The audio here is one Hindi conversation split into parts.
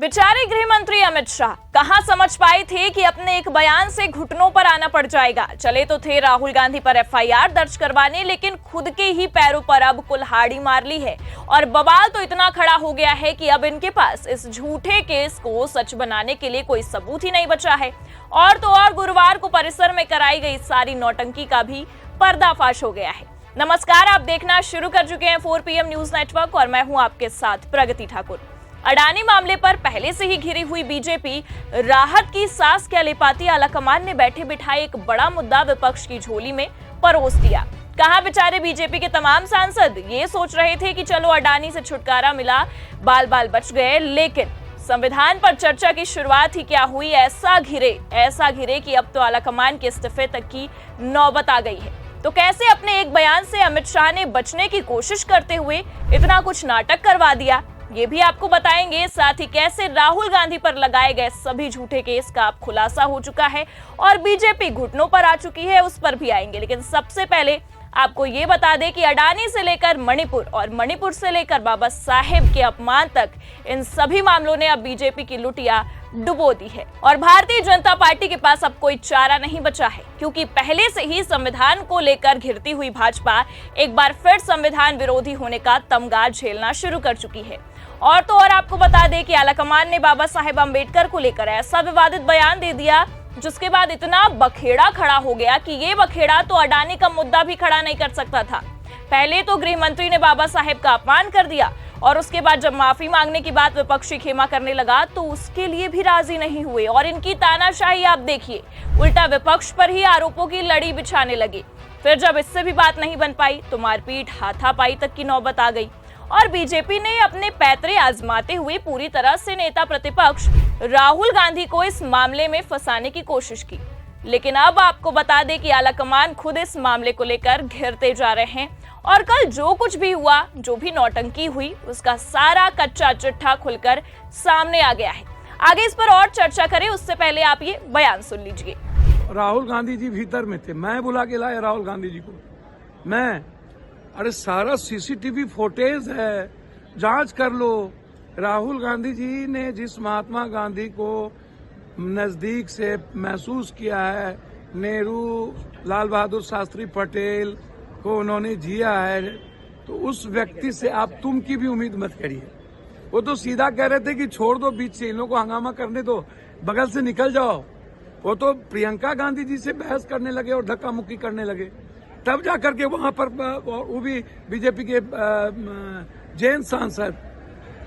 बेचारे गृह मंत्री अमित शाह कहां समझ पाए थे कि अपने एक बयान से घुटनों पर आना पड़ जाएगा। चले तो थे राहुल गांधी पर एफआईआर दर्ज करवाने, लेकिन खुद के ही पैरों पर अब कुल्हाड़ी मार ली है और बवाल तो इतना खड़ा हो गया है कि अब इनके पास इस झूठे केस को सच बनाने के लिए कोई सबूत ही नहीं बचा है। और तो और गुरुवार को परिसर में कराई गई सारी नौटंकी का भी पर्दाफाश हो गया है। नमस्कार, आप देखना शुरू कर चुके हैं 4 PM न्यूज नेटवर्क और मैं हूं आपके साथ प्रगति ठाकुर। अडानी मामले पर पहले से ही घिरी हुई बीजेपी राहत की सांस क्या ले पाती, आलाकमान ने बैठे बिठाए एक बड़ा मुद्दा विपक्ष की झोली में परोस दिया। कहा बेचारे बीजेपी के तमाम सांसद ये सोच रहे थे कि चलो अडानी से छुटकारा मिला, बाल बाल बच गए, लेकिन संविधान पर चर्चा की शुरुआत ही क्या हुई, ऐसा घिरे कि अब तो आलाकमान के इस्तीफे तक की नौबत आ गई है। तो कैसे अपने एक बयान से अमित शाह ने बचने की कोशिश करते हुए इतना कुछ नाटक करवा दिया, ये भी आपको बताएंगे। साथ ही कैसे राहुल गांधी पर लगाए गए सभी झूठे केस का अब खुलासा हो चुका है और बीजेपी घुटनों पर आ चुकी है, उस पर भी आएंगे। लेकिन सबसे पहले आपको ये बता दें कि अडानी से लेकर मणिपुर और मणिपुर से लेकर बाबा साहेब के अपमान तक इन सभी मामलों ने अब बीजेपी की लुटिया डुबो दी है और भारतीय जनता पार्टी के पास अब कोई चारा नहीं बचा है, क्योंकि पहले से ही संविधान को लेकर घिरती हुई भाजपा एक बार फिर संविधान विरोधी होने का तमगा झेलना शुरू कर चुकी है। और तो और आपको बता दें कि आलाकमान ने बाबा साहेब अम्बेडकर को लेकर ऐसा विवादित बयान दे दिया, जिसके बाद इतना बखेड़ा खड़ा हो गया कि ये बखेड़ा तो अडानी का मुद्दा भी खड़ा नहीं कर सकता था। पहले तो गृह मंत्री ने बाबा साहेब का अपमान कर दिया और उसके बाद जब माफी मांगने की बात विपक्षी खेमा करने लगा तो उसके लिए भी राजी नहीं हुए और इनकी तानाशाही आप देखिए, उल्टा विपक्ष पर ही आरोपों की लड़ी बिछाने लगे। फिर जब इससे भी बात नहीं बन पाई तो मारपीट, हाथापाई तक की नौबत आ गई और बीजेपी ने अपने पैतरे आजमाते हुए पूरी तरह से नेता प्रतिपक्ष राहुल गांधी को इस मामले में फंसाने की कोशिश की। लेकिन अब आपको बता दें कि आलाकमान खुद इस मामले को लेकर घिरते जा रहे हैं और कल जो कुछ भी हुआ, जो भी नौटंकी हुई, उसका सारा कच्चा चिट्ठा खुलकर सामने आ गया है। आगे इस पर और चर्चा करें उससे पहले आप ये बयान सुन लीजिए। राहुल गांधी जी भीतर में थे, मैं बुला के लाया राहुल गांधी जी को। अरे सारा सीसीटीवी फुटेज है, जांच कर लो। राहुल गांधी जी ने जिस महात्मा गांधी को नजदीक से महसूस किया है, नेहरू, लाल बहादुर शास्त्री पटेल को उन्होंने जिया है, तो उस व्यक्ति से आप तुम की भी उम्मीद मत करिए। वो तो सीधा कह रहे थे कि छोड़ दो, बीच से इन लोगों को हंगामा करने दो, बगल से निकल जाओ। वो तो प्रियंका गांधी जी से बहस करने लगे और धक्का मुक्की करने लगे, तब जाकर के वहां पर वो भी बीजेपी के जैन सांसद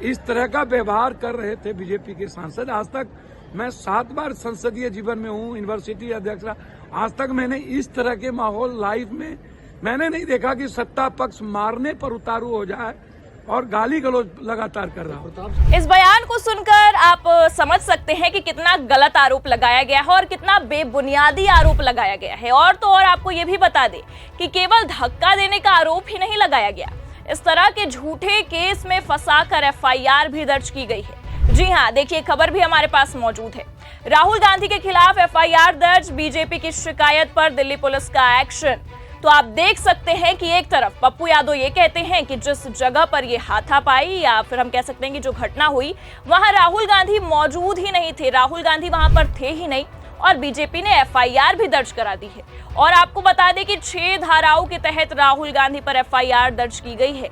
इस तरह का व्यवहार कर रहे थे। बीजेपी के सांसद, आज तक मैं 7 बार संसदीय जीवन में हूँ, यूनिवर्सिटी अध्यक्ष, आज तक मैंने इस तरह के माहौल लाइफ में मैंने नहीं देखा कि सत्ता पक्ष मारने पर उतारू हो जाए और गाली गलौज लगातार कर रहा हो। इस बयान को सुनकर आप समझ सकते हैं कि कितना गलत आरोप लगाया गया है और कितना बेबुनियादी आरोप लगाया गया है। और तो और आपको ये भी बता दें कि केवल धक्का देने का आरोप ही नहीं लगाया गया, इस तरह के झूठे केस में फंसाकर एफआईआर भी दर्ज की गई है। जी हाँ, देखिए खबर भी हमारे पास मौजूद है। राहुल गांधी के खिलाफ एफआईआर दर्ज, बीजेपी की शिकायत पर दिल्ली पुलिस का एक्शन। तो आप देख सकते हैं कि एक तरफ पप्पू यादव ये कहते हैं कि जिस जगह पर ये हाथापाई या फिर हम कह सकते हैं कि जो घटना हुई, वहां राहुल गांधी मौजूद ही नहीं थे, राहुल गांधी वहां पर थे ही नहीं और बीजेपी ने एफआईआर भी दर्ज करा दी है। और आपको बता दें कि 6 धाराओं के तहत राहुल गांधी पर एफआईआर दर्ज की गई है।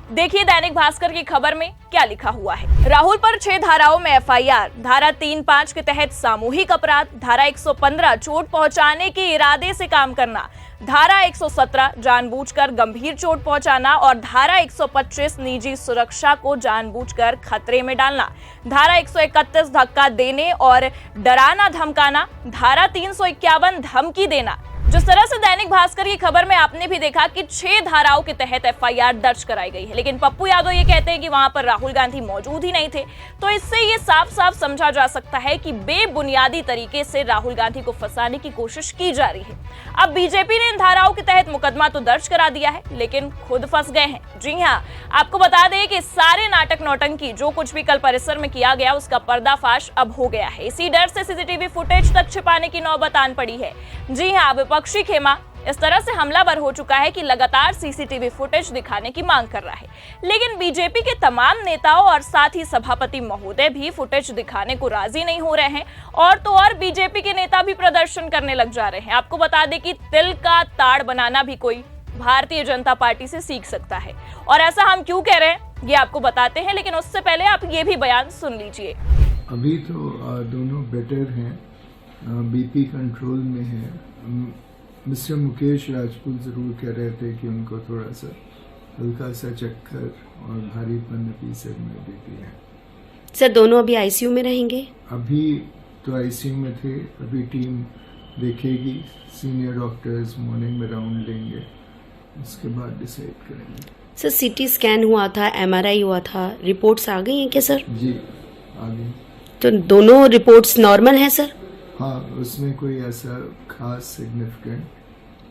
देखिए दैनिक भास्कर की खबर में क्या लिखा हुआ है। राहुल पर 6 धाराओं में एफआईआर। धारा 3-5 के तहत सामूहिक अपराध, धारा 115 चोट पहुंचाने के इरादे से काम करना, धारा 117 जानबूझकर गंभीर चोट पहुंचाना और धारा 125 निजी सुरक्षा को जानबूझकर खतरे में डालना, धारा 131 धक्का देने और डराना धमकाना, धारा 351 धमकी देना। जिस तरह से दैनिक भास्कर की खबर में आपने भी देखा कि 6 धाराओं के तहत एफआईआर दर्ज कराई गई है, लेकिन पप्पू यादव ये कहते हैं कि वहां पर राहुल गांधी मौजूद ही नहीं थे। तो इससे ये साफ साफ समझा जा सकता है कि बेबुनियादी तरीके से राहुल गांधी को फंसाने की कोशिश की जा रही है। अब बीजेपी ने इन धाराओं के तहत मुकदमा तो दर्ज करा दिया है, लेकिन खुद फंस गए हैं। जी हाँ, आपको बता दें कि सारे नाटक नौटंकी जो कुछ भी कल परिसर में किया गया, उसका पर्दाफाश अब हो गया है। इसी डर से सीसीटीवी फुटेज तक छिपाने की नौबत आन पड़ी है। जी हाँ, विपक्षी खेमा इस तरह से हमलावर हो चुका है कि लगातार सीसीटीवी फुटेज दिखाने की मांग कर रहा है। लेकिन बीजेपी के तमाम नेताओं और साथ ही सभापति महोदय भी फुटेज दिखाने को राजी नहीं हो रहे हैं और तो और बीजेपी के नेता भी प्रदर्शन करने लग जा रहे हैं। आपको बता दें कि तिल का ताड़ बनाना भी कोई भारतीय जनता पार्टी से सीख सकता है, और ऐसा हम क्यों कह रहे हैं ये आपको बताते हैं, लेकिन उससे पहले आप ये भी बयान सुन लीजिए। अभी तो दोनों बेटर हैं, बीपी कंट्रोल में है। मिस्टर मुकेश राजपूत जरूर कह रहे थे कि उनको थोड़ा सा हल्का सा चक्कर और भारीपन अभी सिर में बीपी है। सर दोनों अभी आईसीयू में रहेंगे? अभी तो आईसीयू में थे, अभी टीम देखेगी, सीनियर डॉक्टर्स मॉर्निंग में राउंड लेंगे, उसके बाद डिसाइड करेंगे। सर सीटी स्कैन हुआ था, एमआरआई हुआ था, रिपोर्ट्स आ गई हैं क्या सर? जी आ गई। तो दोनों रिपोर्ट्स नॉर्मल हैं सर? हाँ, उसमें कोई ऐसा खास सिग्निफिकेंट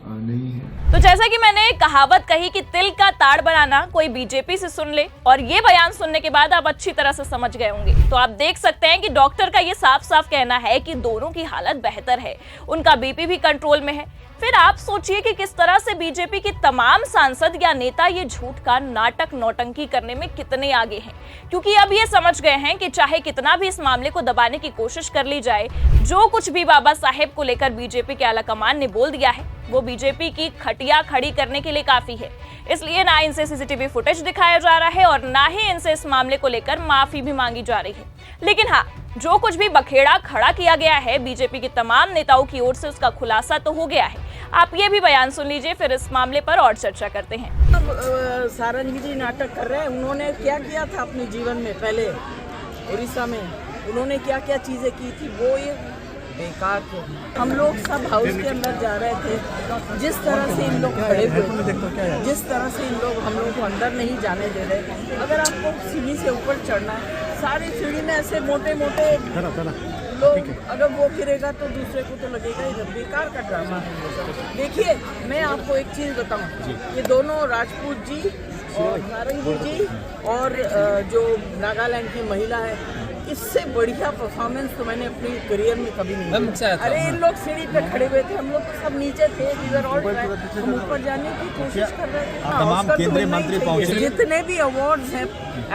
नहीं है। तो जैसा कि मैंने कहावत कही कि तिल का ताड़ बनाना कोई बीजेपी से सुन ले, और ये बयान सुनने के बाद आप अच्छी तरह से समझ गए होंगे। तो आप देख सकते हैं कि डॉक्टर का ये साफ साफ कहना है कि दोनों की हालत बेहतर है, उनका बीपी भी कंट्रोल में है। फिर आप सोचिए कि किस तरह से बीजेपी के तमाम सांसद या नेता ये झूठ का नाटक नौटंकी करने में कितने आगे हैं, क्योंकि अब ये समझ गए हैं कि चाहे कितना भी इस मामले को दबाने की कोशिश कर ली जाए, जो कुछ भी बाबा साहेब को लेकर बीजेपी के आलाकमान ने बोल दिया है वो बीजेपी की खटिया खड़ी करने के लिए काफी है। इसलिए ना इनसे सीसीटीवी फुटेज दिखाया जा रहा है और ना ही इनसे इस मामले को लेकर माफी भी मांगी जा रही है। लेकिन हाँ, जो कुछ भी बखेड़ा खड़ा किया गया है बीजेपी के तमाम नेताओं की ओर से, उसका खुलासा तो हो गया है। आप ये भी बयान सुन लीजिए, फिर इस मामले पर और चर्चा करते हैं। सारंगी नाटक कर रहे हैं। उन्होंने क्या किया था अपने जीवन में, पहले उड़ीसा में उन्होंने क्या क्या चीजें की थी, वो ये बेकार थे। हम लोग सब हाउस के अंदर जा रहे थे, जिस तरह से इन लोग खड़े हुए, जिस तरह से इन लोग हम लोग को अंदर नहीं जाने दे रहे। अगर आपको सीढ़ी से ऊपर चढ़ना है, सारी सीढ़ी में ऐसे मोटे मोटे लोग, अगर वो गिरेगा तो दूसरे को तो लगेगा ही। बेकार का ड्रामा है। देखिए, मैं आपको एक चीज़ बताऊं, ये दोनों राजपूत जी और सारंगी जी और जो नागालैंड की महिला है, इससे बढ़िया परफॉर्मेंस तो मैंने अपनी करियर में कभी नहीं देखा। अरे इन लोग सीढ़ी पे खड़े हुए थे, हम लोग तो सब नीचे थे, हम ऊपर जाने की कोशिश कर रहे थे। तमाम केंद्रीय मंत्री पहुंचे, जितने भी अवार्ड्स हैं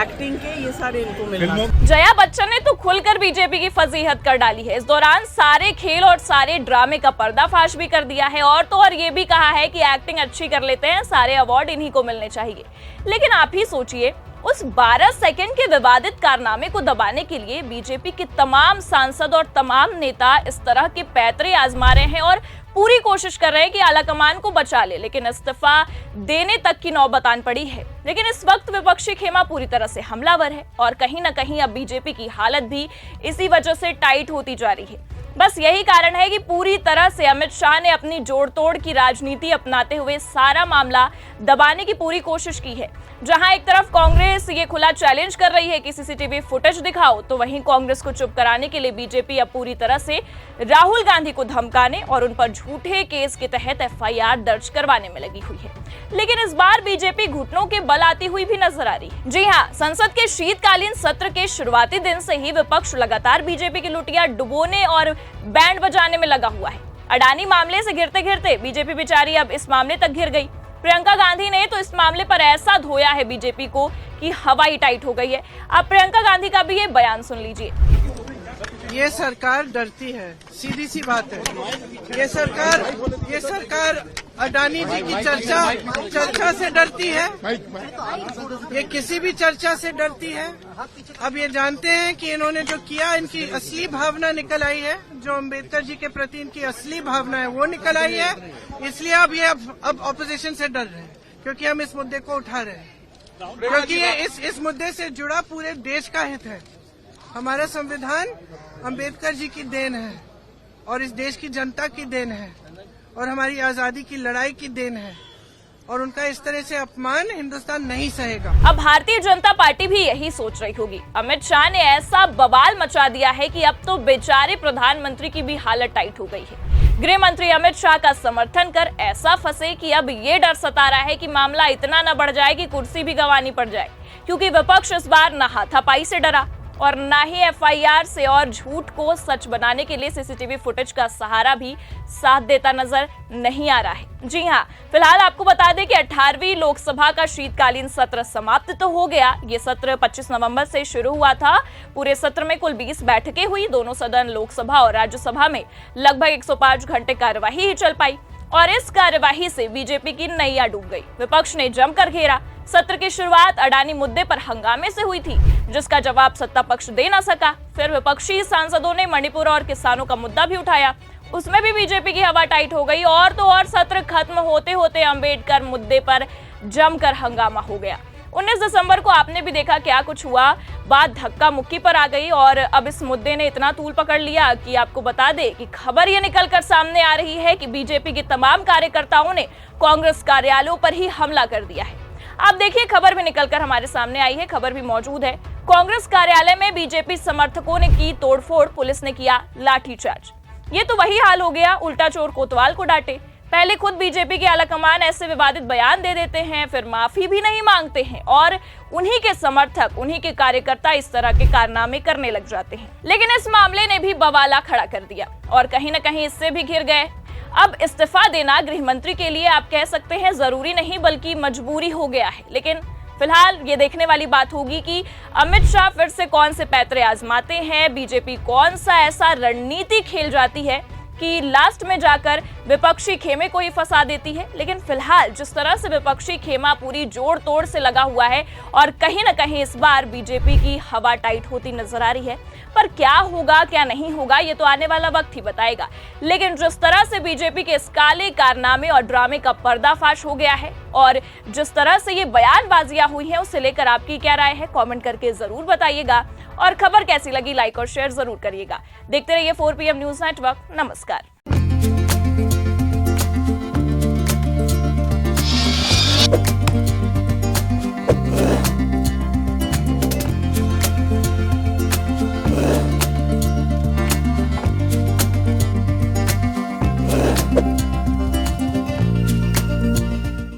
एक्टिंग के, ये सारे इनको मिले। जया बच्चन ने तो खुलकर बीजेपी की फजीहत कर डाली है। इस दौरान सारे खेल और सारे ड्रामे का पर्दाफाश भी कर दिया है, और तो और ये भी कहा है कि एक्टिंग अच्छी कर लेते हैं, सारे अवार्ड इन्हीं को मिलने चाहिए। लेकिन आप ही सोचिए, उस 12 सेकंड के विवादित कारनामे को दबाने के लिए बीजेपी के तमाम सांसद और तमाम नेता इस तरह के पैतरे आजमा रहे हैं और पूरी कोशिश कर रहे हैं कि आलाकमान को बचा ले, लेकिन इस्तीफा देने तक की नौबत आन पड़ी है। लेकिन इस वक्त विपक्षी खेमा पूरी तरह से हमलावर है और कहीं ना कहीं अब बीजेपी की हालत भी इसी वजह से टाइट होती जा रही है। बस यही कारण है कि पूरी तरह से अमित शाह ने अपनी जोड़ तोड़ की राजनीति अपनाते हुए सारा मामला दबाने की पूरी कोशिश की है। जहां एक तरफ कांग्रेस ये खुला चैलेंज कर रही है कि सीसीटीवी फुटेज दिखाओ, तो वहीं कांग्रेस को चुप कराने के लिए बीजेपी अब पूरी तरह से राहुल गांधी को धमकाने और उन पर झूठे केस के तहत एफआईआर दर्ज करवाने में लगी हुई है। लेकिन इस बार बीजेपी घुटनों के बल आती हुई भी नजर आ रही है। जी हाँ, संसद के शीतकालीन सत्र के शुरुआती दिन से ही विपक्ष लगातार बीजेपी की लुटिया डुबोने और बैंड बजाने में लगा हुआ है। अडानी मामले से घिरते घिरते बीजेपी बेचारी अब इस मामले तक घिर गई। प्रियंका गांधी ने तो इस मामले पर ऐसा धोया है बीजेपी को कि हवा ही टाइट हो गई है। आप प्रियंका गांधी का भी ये बयान सुन लीजिए। ये सरकार डरती है, सीधी सी बात है। ये सरकार अडानी जी की चर्चा से डरती है, ये किसी भी चर्चा से डरती है। अब ये जानते हैं कि इन्होंने जो किया, इनकी असली भावना निकल आई है, जो अम्बेडकर जी के प्रति इनकी असली भावना है वो निकल आई है। इसलिए अब ये अब ऑपोजिशन से डर रहे हैं, क्योंकि हम इस मुद्दे को उठा रहे हैं, क्योंकि ये इस मुद्दे से जुड़ा पूरे देश का हित है। हमारा संविधान अम्बेडकर जी की देन है और इस देश की जनता की देन है और हमारी आजादी की लड़ाई की देन है, और उनका इस तरह से अपमान हिंदुस्तान नहीं सहेगा। अब भारतीय जनता पार्टी भी यही सोच रही होगी। अमित शाह ने ऐसा बवाल मचा दिया है कि अब तो बेचारे प्रधानमंत्री की भी हालत टाइट हो गई है। गृह मंत्री अमित शाह का समर्थन कर ऐसा फंसे कि अब ये डर सता रहा है कि मामला इतना न बढ़ जाए कि कुर्सी भी गंवानी पड़ जाए, क्योंकि विपक्ष इस बार न हाथापाई से डरा और ना ही एफआईआर से और झूठ को सच बनाने के लिए सीसीटीवी फुटेज का सहारा भी साथ देता नजर नहीं आ रहा है। जी हां, फिलहाल आपको बता दें कि 18वीं लोकसभा का शीतकालीन सत्र समाप्त तो हो गया। ये सत्र 25 नवंबर से शुरू हुआ था। पूरे सत्र में कुल 20 बैठकें हुई। दोनों सदन लोकसभा और राज्यसभा में लगभग 105 घंटे कार्यवाही ही चल पाई और इस कार्यवाही से बीजेपी की नैया डूब गई। विपक्ष ने जमकर घेरा। सत्र की शुरुआत अडानी मुद्दे पर हंगामे से हुई थी, जिसका जवाब सत्ता पक्ष दे ना सका। फिर विपक्षी सांसदों ने मणिपुर और किसानों का मुद्दा भी उठाया, उसमें भी बीजेपी की हवा टाइट हो गई और तो और सत्र खत्म होते होते अंबेडकर मुद्दे पर जमकर हंगामा हो गया। 19 दिसंबर को आपने भी देखा क्या कुछ हुआ। बात धक्का मुक्की पर आ गई और अब इस मुद्दे ने इतना तूल पकड़ लिया कि आपको बता दें कि खबर ये निकलकर सामने आ रही है कि बीजेपी के तमाम कार्यकर्ताओं ने कांग्रेस कार्यालयों पर ही हमला कर दिया है। आप देखिए, खबर भी निकलकर हमारे सामने आई है, खबर भी मौजूद है। कांग्रेस कार्यालय में बीजेपी समर्थकों ने की तोड़फोड़, पुलिस ने किया लाठीचार्ज। ये तो वही हाल हो गया, उल्टा चोर कोतवाल को डांटे। पहले खुद बीजेपी के आलाकमान ऐसे विवादित बयान दे देते हैं, फिर माफी भी नहीं मांगते हैं और उन्हीं के समर्थक, उन्हीं के कार्यकर्ता इस तरह के कारनामे करने लग जाते हैं। लेकिन इस मामले ने भी बवाला खड़ा कर दिया और कहीं न कहीं इससे भी घिर गए। अब इस्तीफा देना गृह मंत्री के लिए आप कह सकते हैं जरूरी नहीं बल्कि मजबूरी हो गया है। लेकिन फिलहाल ये देखने वाली बात होगी कि अमित शाह फिर से कौन से पैतरे आजमाते हैं, बीजेपी कौन सा ऐसा रणनीति खेल जाती है कि लास्ट में जाकर विपक्षी खेमे को ही फंसा देती है। लेकिन फिलहाल जिस तरह से विपक्षी खेमा पूरी जोड़ तोड़ से लगा हुआ है और कहीं ना कहीं इस बार बीजेपी की हवा टाइट होती नजर आ रही है, पर क्या होगा क्या नहीं होगा ये तो आने वाला वक्त ही बताएगा। लेकिन जिस तरह से बीजेपी के इस काले कारनामे और ड्रामे का पर्दाफाश हो गया है और जिस तरह से ये बयानबाजियां हुई हैं, उससे लेकर आपकी क्या राय है कमेंट करके जरूर बताइएगा और खबर कैसी लगी लाइक और शेयर जरूर करिएगा। देखते रहिए 4 PM न्यूज नेटवर्क। नमस्कार।